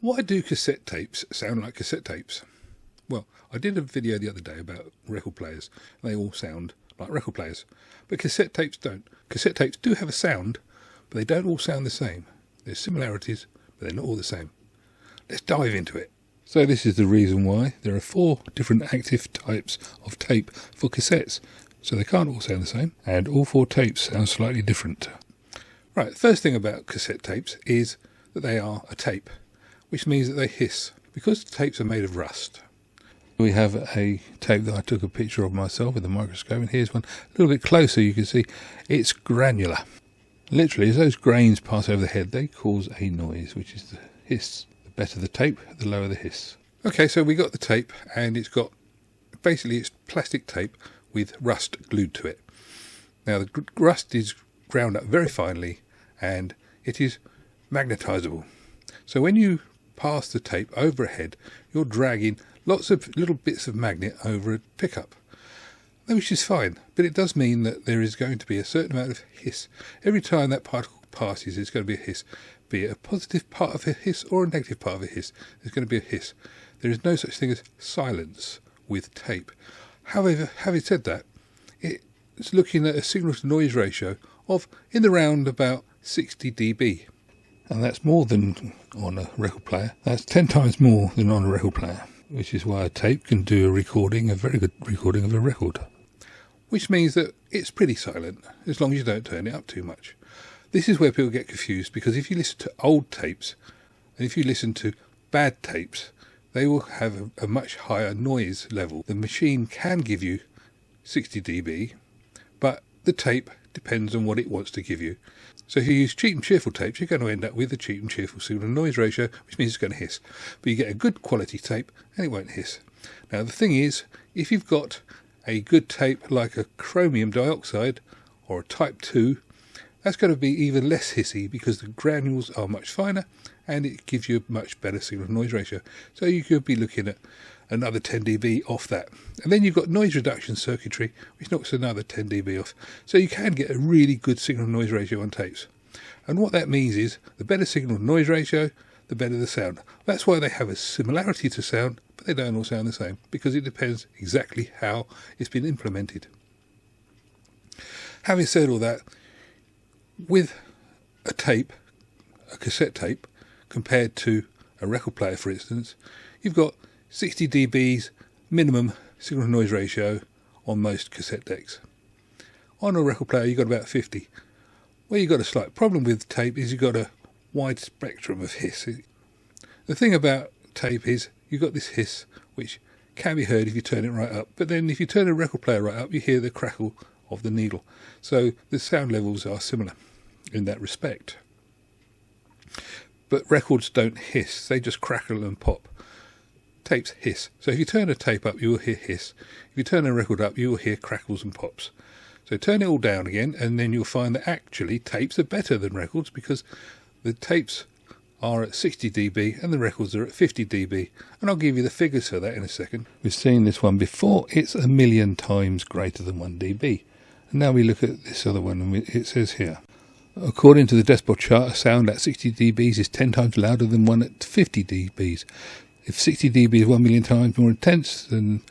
Why do cassette tapes sound like cassette tapes? Well, I did a video the other day about record players. They all sound like record players. But cassette tapes don't. Cassette tapes do have a sound, but they don't all sound the same. There's similarities, but they're not all the same. Let's dive into it. So this is the reason why there are 4 different active types of tape for cassettes. So they can't all sound the same, and all 4 tapes sound slightly different. Right, the first thing about cassette tapes is that they are a tape, which means that they hiss, because the tapes are made of rust. We have a tape that I took a picture of myself with a microscope, and here's one a little bit closer. You can see it's granular. Literally, as those grains pass over the head, they cause a noise, which is the hiss. The better the tape, the lower the hiss. Okay, so we got the tape, and it's plastic tape with rust glued to it. Now the rust is ground up very finely, and it is magnetizable. So when you pass the tape over a head, you're dragging lots of little bits of magnet over a pickup, which is fine, but it does mean that there is going to be a certain amount of hiss. Every time that particle passes, there's going to be a hiss, be it a positive part of a hiss or a negative part of a hiss. There's going to be a hiss. There is no such thing as silence with tape. However, having said that, it's looking at a signal to noise ratio of in the round about 60 dB. And that's more than on a record player. That's 10 times more than on a record player, which is why a tape can do a very good recording of a record. Which means that it's pretty silent, as long as you don't turn it up too much. This is where people get confused, because if you listen to old tapes, and if you listen to bad tapes, they will have a much higher noise level. The machine can give you 60 dB, but the tape depends on what it wants to give you. So if you use cheap and cheerful tapes, you're going to end up with a cheap and cheerful signal noise ratio, which means it's going to hiss. But you get a good quality tape and it won't hiss. Now the thing is, if you've got a good tape like a chromium dioxide or a type 2, that's going to be even less hissy because the granules are much finer and it gives you a much better signal noise ratio. So you could be looking at another 10 dB off that. And then you've got noise reduction circuitry, which knocks another 10 dB off. So you can get a really good signal noise ratio on tapes. And what that means is the better signal noise ratio, the better the sound. That's why they have a similarity to sound, but they don't all sound the same, because it depends exactly how it's been implemented. Having said all that, with a tape, a cassette tape, compared to a record player, for instance, you've got 60 dBs minimum signal noise ratio on most cassette decks. On a record player, you've got about 50. Where you've got a slight problem with tape is you've got a wide spectrum of hiss. The thing about tape is you've got this hiss which can be heard if you turn it right up, but then if you turn a record player right up, you hear the crackle of the needle. So the sound levels are similar in that respect. But records don't hiss, they just crackle and pop. Tapes hiss. So if you turn a tape up, you will hear hiss. If you turn a record up, you will hear crackles and pops. So turn it all down again, and then you'll find that actually tapes are better than records, because the tapes are at 60 dB and the records are at 50 dB. And I'll give you the figures for that in a second. We've seen this one before. It's 1,000,000 times greater than 1 dB. And now we look at this other one, and it says here, according to the decibel chart, a sound at 60 dBs is 10 times louder than one at 50 dBs. If 60 dB is 1,000,000 times more intense than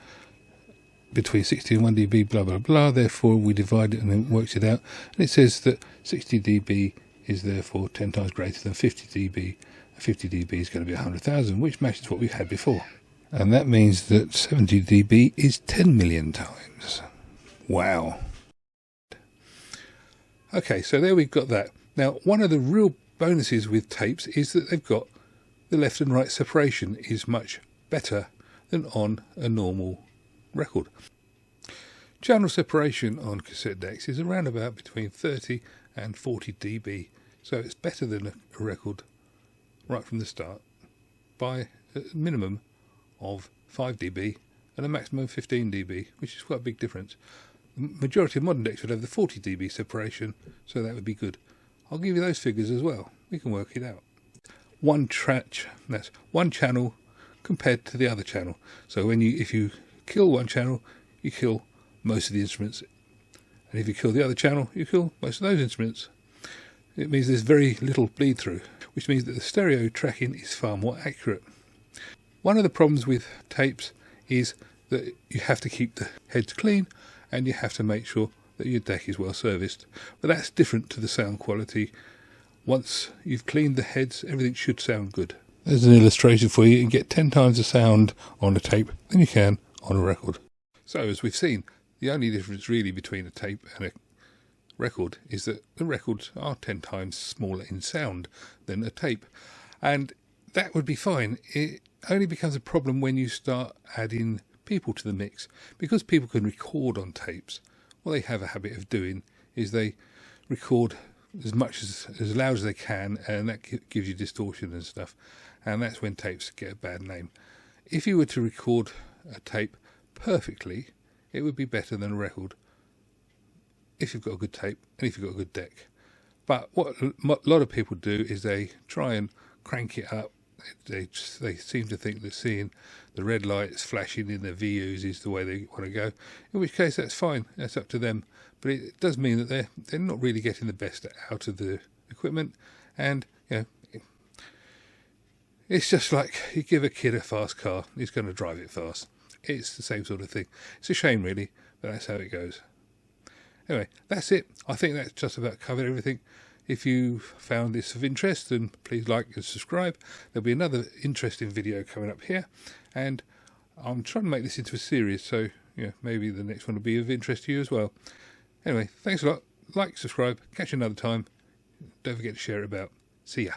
between 60 and 1 dB, blah, blah, blah, therefore we divide it and it works it out. And it says that 60 dB is therefore 10 times greater than 50 dB. 50 dB is going to be 100,000, which matches what we've had before. And that means that 70 dB is 10,000,000 times. Wow. Okay, so there we've got that. Now, one of the real bonuses with tapes is that they've got the left and right separation is much better than on a normal record. Channel separation on cassette decks is around about between 30 and 40 dB, so it's better than a record right from the start by a minimum of 5 dB and a maximum of 15 dB, which is quite a big difference. The majority of modern decks would have the 40 dB separation, so that would be good. I'll give you those figures as well. We can work it out. That's one channel compared to the other channel. So if you kill one channel, you kill most of the instruments, and if you kill the other channel, you kill most of those instruments. it means there's very little bleed through, which means that the stereo tracking is far more accurate. One of the problems with tapes is that you have to keep the heads clean and you have to make sure that your deck is well serviced. But that's different to the sound quality. Once you've cleaned the heads, everything should sound good. There's an illustration for you. You can get 10 times the sound on a tape than you can on a record. So as we've seen, the only difference really between a tape and a record is that the records are 10 times smaller in sound than a tape, and that would be fine. It only becomes a problem when you start adding people to the mix, because people can record on tapes. What they have a habit of doing is they record as much as loud as they can, and that gives you distortion and stuff, and that's when tapes get a bad name. If you were to record a tape perfectly, it would be better than a record if you've got a good tape and if you've got a good deck. But what a lot of people do is they try and crank it up. They seem to think that seeing the red lights flashing in their VUs is the way they want to go, in which case that's fine, that's up to them. But it does mean that they're not really getting the best out of the equipment, and it's just like you give a kid a fast car, he's going to drive it fast. It's the same sort of thing. It's a shame really, but that's how it goes. Anyway, that's it. I think that's just about covered everything. If you found this of interest, then please like and subscribe. There'll be another interesting video coming up here, and I'm trying to make this into a series, so maybe the next one will be of interest to you as well. Anyway, thanks a lot. Like, subscribe, catch you another time. Don't forget to share it about. See ya.